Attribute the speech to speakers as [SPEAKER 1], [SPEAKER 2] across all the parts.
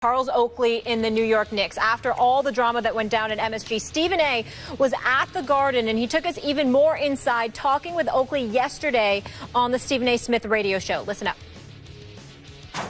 [SPEAKER 1] Charles Oakley in the New York Knicks. After all the drama that went down at MSG, Stephen A. was at the Garden, and he took us even more inside, talking with Oakley yesterday on the Stephen A. Smith radio show. Listen up.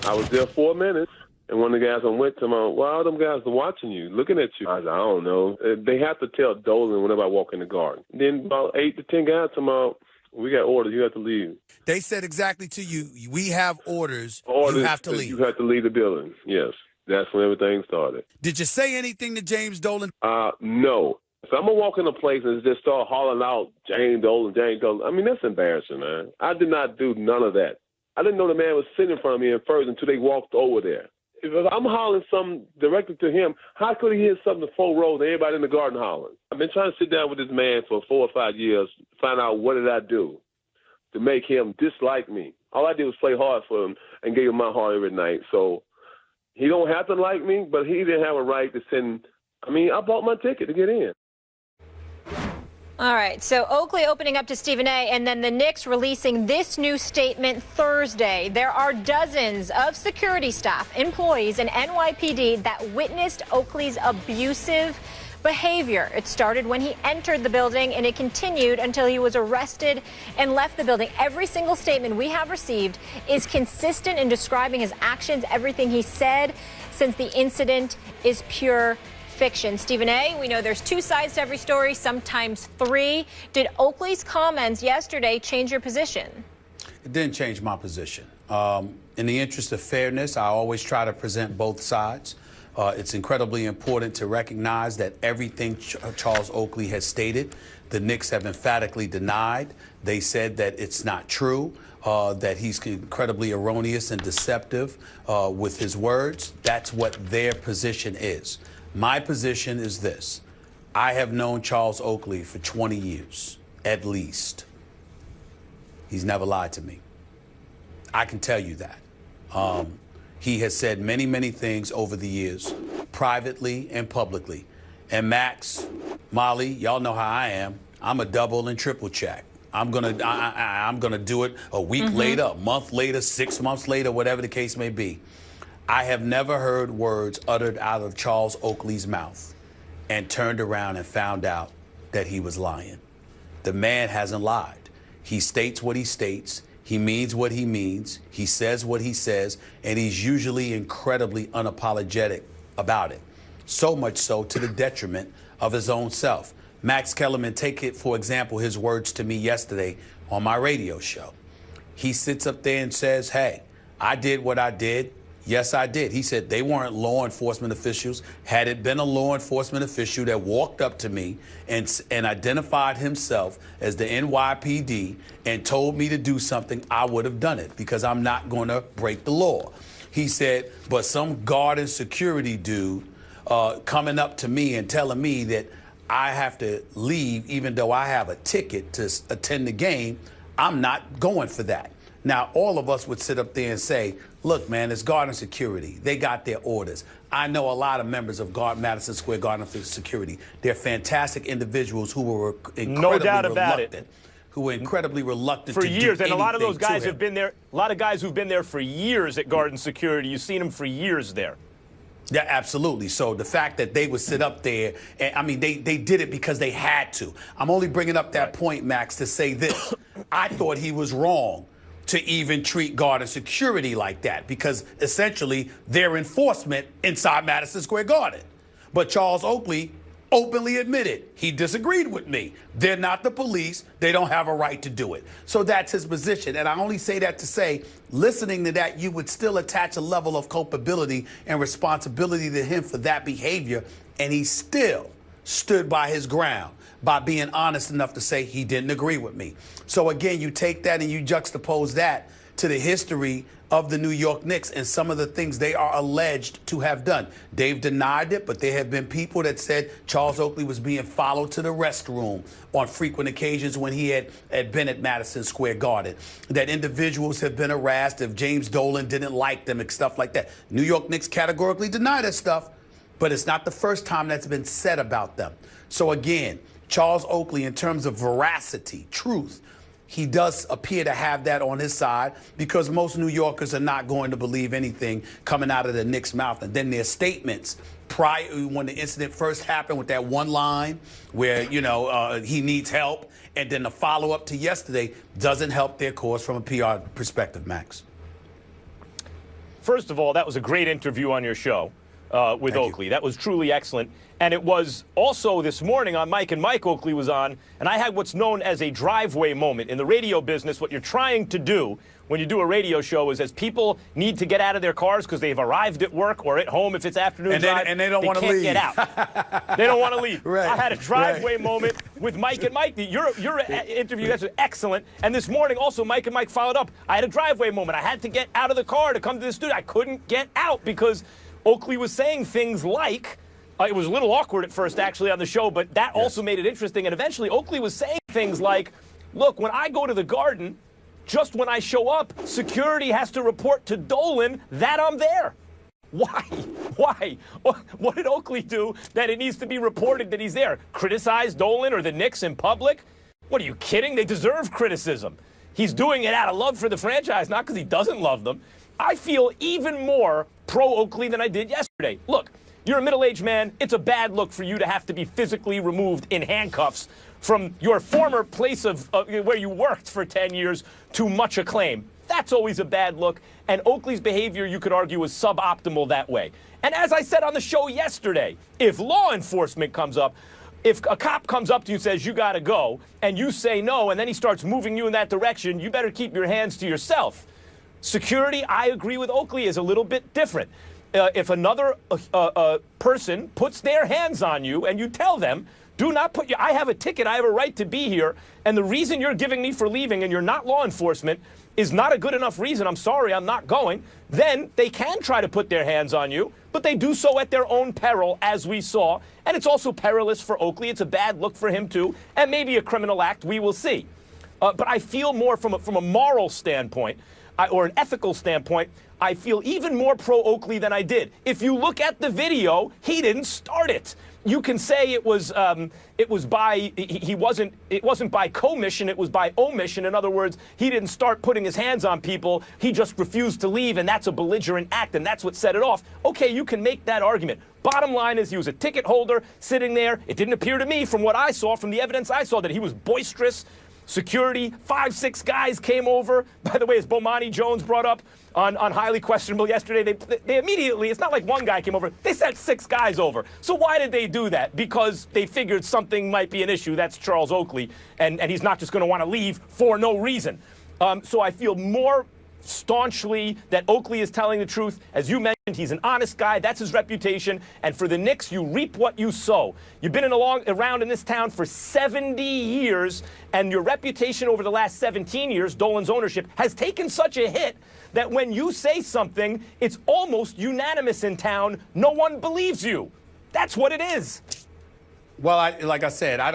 [SPEAKER 2] I was there 4 minutes, and one of the guys I went to, all them guys are watching you, looking at you. I said, I don't know. They have to tell Dolan whenever I walk in the Garden. Then about 8 to 10 guys come out. We got orders. You have to leave.
[SPEAKER 3] They said exactly to you, we have orders. You have to leave.
[SPEAKER 2] You have to leave the building. Yes. That's when everything started.
[SPEAKER 3] Did you say anything to James Dolan?
[SPEAKER 2] No. So I'm going to walk in a place and just start hollering out, James Dolan, James Dolan. I mean, that's embarrassing, man. I did not do none of that. I didn't know the man was sitting in front of me at first until they walked over there. If I'm hollering something directly to him, how could he hear something 4 rows and everybody in the Garden hollering? I've been trying to sit down with this man for 4 or 5 years, find out what did I do to make him dislike me. All I did was play hard for him and gave him my heart every night. So he don't have to like me, but he didn't have a right to send. I bought my ticket to get in.
[SPEAKER 1] All right, so Oakley opening up to Stephen A., and then the Knicks releasing this new statement Thursday. There are dozens of security staff, employees, and NYPD that witnessed Oakley's abusive behavior. It started when he entered the building, and it continued until he was arrested and left the building. Every single statement we have received is consistent in describing his actions. Everything he said since the incident is pure fiction. Stephen A., we know there's 2 sides to every story, sometimes 3. Did Oakley's comments yesterday change your position?
[SPEAKER 3] It didn't change my position. In the interest of fairness, I always try to present both sides. It's incredibly important to recognize that everything Charles Oakley has stated, the Knicks have emphatically denied. They said that it's not true, that he's incredibly erroneous and deceptive with his words. That's what their position is. My position is this. I have known Charles Oakley for 20 years, at least. He's never lied to me. I can tell you that. He has said many, many things over the years, privately and publicly. And Max, Molly, y'all know how I am. I'm a double and triple check. I'm gonna do it a week later, a month later, 6 months later, whatever the case may be. I have never heard words uttered out of Charles Oakley's mouth and turned around and found out that he was lying. The man hasn't lied. He states what he states. He means what he means. He says what he says, and he's usually incredibly unapologetic about it. So much so to the detriment of his own self. Max Kellerman, take it, for example, his words to me yesterday on my radio show. He sits up there and says, hey, I did what I did. Yes, I did. He said they weren't law enforcement officials. Had it been a law enforcement official that walked up to me and identified himself as the NYPD and told me to do something, I would have done it because I'm not going to break the law. He said, but some guard and security dude coming up to me and telling me that I have to leave even though I have a ticket to attend the game, I'm not going for that. Now, all of us would sit up there and say, look, man, it's Guard and Security. They got their orders. I know a lot of members of Madison Square Garden for Security. They're fantastic individuals who were incredibly reluctant
[SPEAKER 4] for
[SPEAKER 3] to
[SPEAKER 4] years.
[SPEAKER 3] Do
[SPEAKER 4] And a lot of those guys
[SPEAKER 3] have
[SPEAKER 4] been there. A lot of guys who've been there for years at Guard and Security. You've seen them for years there.
[SPEAKER 3] Yeah, absolutely. So the fact that they would sit up there, and they did it because they had to. I'm only bringing up that point, Max, to say this. I thought he was wrong to even treat Guard and Security like that because essentially they're enforcement inside Madison Square Garden. But Charles Oakley openly admitted he disagreed with me. They're not the police. They don't have a right to do it. So that's his position. And I only say that to say, listening to that, you would still attach a level of culpability and responsibility to him for that behavior. And he still stood by his ground by being honest enough to say he didn't agree with me. So again, you take that and you juxtapose that to the history of the New York Knicks and some of the things they are alleged to have done. They've denied it, but there have been people that said Charles Oakley was being followed to the restroom on frequent occasions when he had been at Madison Square Garden, that individuals have been harassed if James Dolan didn't like them and stuff like that. New York Knicks categorically deny that stuff, but it's not the first time that's been said about them. So again, Charles Oakley, in terms of veracity, truth, he does appear to have that on his side because most New Yorkers are not going to believe anything coming out of the Knicks' mouth. And then their statements prior, when the incident first happened with that one line where, he needs help, and then the follow-up to yesterday doesn't help their cause from a PR perspective, Max.
[SPEAKER 4] First of all, that was a great interview on your show with
[SPEAKER 3] Thank
[SPEAKER 4] Oakley.
[SPEAKER 3] you.
[SPEAKER 4] That was truly excellent. And it was also this morning on Mike and Mike Oakley was on, and I had what's known as a driveway moment. In the radio business, what you're trying to do when you do a radio show is as people need to get out of their cars because they've arrived at work or at home if it's afternoon drive,
[SPEAKER 3] and they don't want to leave.
[SPEAKER 4] They can't get out. They don't want to leave.
[SPEAKER 3] Right,
[SPEAKER 4] I had a driveway moment with Mike and Mike. Your interview, that's excellent. And this morning also, Mike and Mike followed up. I had a driveway moment. I had to get out of the car to come to the studio. I couldn't get out because Oakley was saying things like, it was a little awkward at first, actually, on the show, but that also made it interesting. And eventually, Oakley was saying things like, look, when I go to the Garden, just when I show up, security has to report to Dolan that I'm there. Why? Why? What did Oakley do that it needs to be reported that he's there? Criticize Dolan or the Knicks in public? What, are you kidding? They deserve criticism. He's doing it out of love for the franchise, not because he doesn't love them. I feel even more pro-Oakley than I did yesterday. Look, you're a middle-aged man. It's a bad look for you to have to be physically removed in handcuffs from your former place of where you worked for 10 years to much acclaim. That's always a bad look. And Oakley's behavior, you could argue, was suboptimal that way. And as I said on the show yesterday, if law enforcement comes up, if a cop comes up to you and says, you got to go, and you say no, and then he starts moving you in that direction, you better keep your hands to yourself. Security, I agree with Oakley, is a little bit different. If another person puts their hands on you and you tell them, do not put I have a ticket, I have a right to be here, and the reason you're giving me for leaving and you're not law enforcement is not a good enough reason, I'm sorry, I'm not going, then they can try to put their hands on you, but they do so at their own peril, as we saw, and it's also perilous for Oakley. It's a bad look for him, too, and maybe a criminal act, we will see. But I feel more from a moral standpoint, or an ethical standpoint, I feel even more pro-Oakley than I did. If you look at the video, he didn't start it. You can say it wasn't by commission, it was by omission. In other words, he didn't start putting his hands on people. He just refused to leave, and that's a belligerent act, and that's what set it off. Okay, you can make that argument. Bottom line is he was a ticket holder sitting there. It didn't appear to me from what I saw, from the evidence I saw, that he was boisterous. Security, 5-6 guys came over. By the way, as Bomani Jones brought up on Highly Questionable yesterday, they immediately, it's not like one guy came over, they sent 6 guys over. So why did they do that? Because they figured something might be an issue. That's Charles Oakley, and he's not just going to want to leave for no reason. So I feel more staunchly that Oakley is telling the truth. As you mentioned, he's an honest guy. That's his reputation. And for the Knicks, you reap what you sow. You've been around in this town for 70 years, and your reputation over the last 17 years, Dolan's ownership, has taken such a hit that when you say something, it's almost unanimous in town. No one believes you. That's what it is.
[SPEAKER 3] Well, like I said, I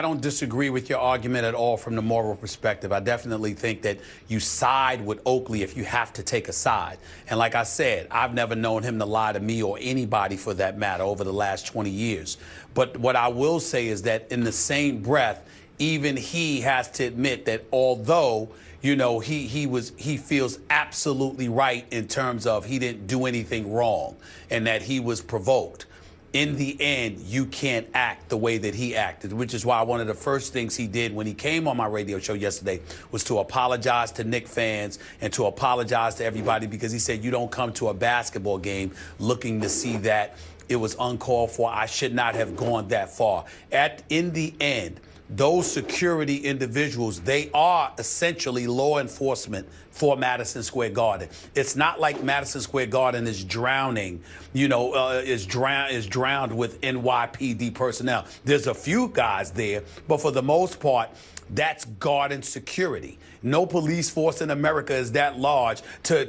[SPEAKER 3] don't disagree with your argument at all from the moral perspective. I definitely think that you side with Oakley if you have to take a side. And like I said, I've never known him to lie to me or anybody for that matter over the last 20 years. But what I will say is that in the same breath, even he has to admit that although, he feels absolutely right in terms of he didn't do anything wrong and that he was provoked. In the end, you can't act the way that he acted, which is why one of the first things he did when he came on my radio show yesterday was to apologize to Knicks fans and to apologize to everybody, because he said, you don't come to a basketball game looking to see that it was uncalled for. I should not have gone that far. In the end, those security individuals, they are essentially law enforcement for Madison Square Garden. It's not like Madison Square Garden is drowning, is drowned with NYPD personnel. There's a few guys there, but for the most part, that's Garden security. No police force in America is that large to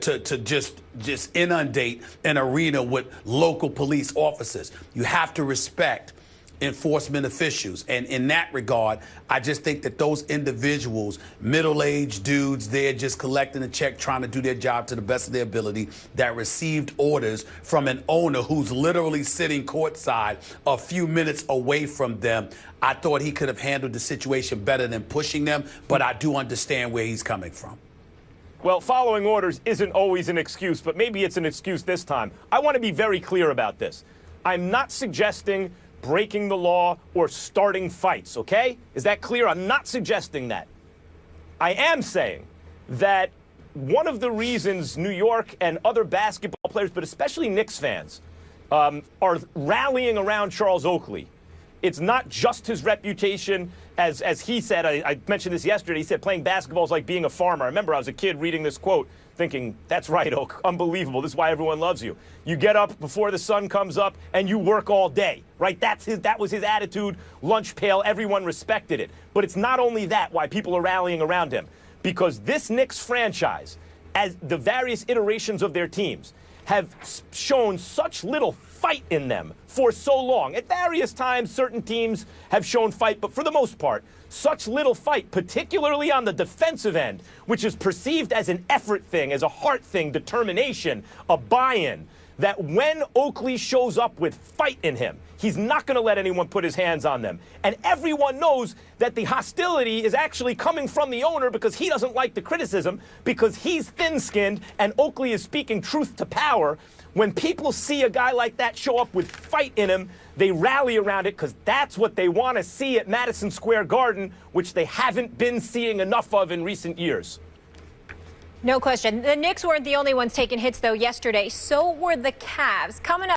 [SPEAKER 3] just inundate an arena with local police officers. You have to respect enforcement officials. And in that regard, I just think that those individuals, middle-aged dudes, they're just collecting a check, trying to do their job to the best of their ability, that received orders from an owner who's literally sitting courtside a few minutes away from them. I thought he could have handled the situation better than pushing them, but I do understand where he's coming from.
[SPEAKER 4] Well, following orders isn't always an excuse, but maybe it's an excuse this time. I want to be very clear about this. I'm not suggesting breaking the law or starting fights, okay? Is that clear? I'm not suggesting that. I am saying that one of the reasons New York and other basketball players, but especially Knicks fans, are rallying around Charles Oakley, it's not just his reputation. As he said, I mentioned this yesterday, he said playing basketball is like being a farmer. I remember I was a kid reading this quote thinking, that's right, Oak, unbelievable. This is why everyone loves you. You get up before the sun comes up and you work all day, right? That was his attitude, lunch pail, everyone respected it. But it's not only that why people are rallying around him, because this Knicks franchise, as the various iterations of their teams, have shown such little fight in them for so long. At various times, certain teams have shown fight, but for the most part, such little fight, particularly on the defensive end, which is perceived as an effort thing, as a heart thing, determination, a buy-in, that when Oakley shows up with fight in him, he's not going to let anyone put his hands on them. And everyone knows that the hostility is actually coming from the owner because he doesn't like the criticism, because he's thin-skinned and Oakley is speaking truth to power. When people see a guy like that show up with fight in him, they rally around it because that's what they want to see at Madison Square Garden, which they haven't been seeing enough of in recent years.
[SPEAKER 1] No question. The Knicks weren't the only ones taking hits, though, yesterday. So were the Cavs. Coming up.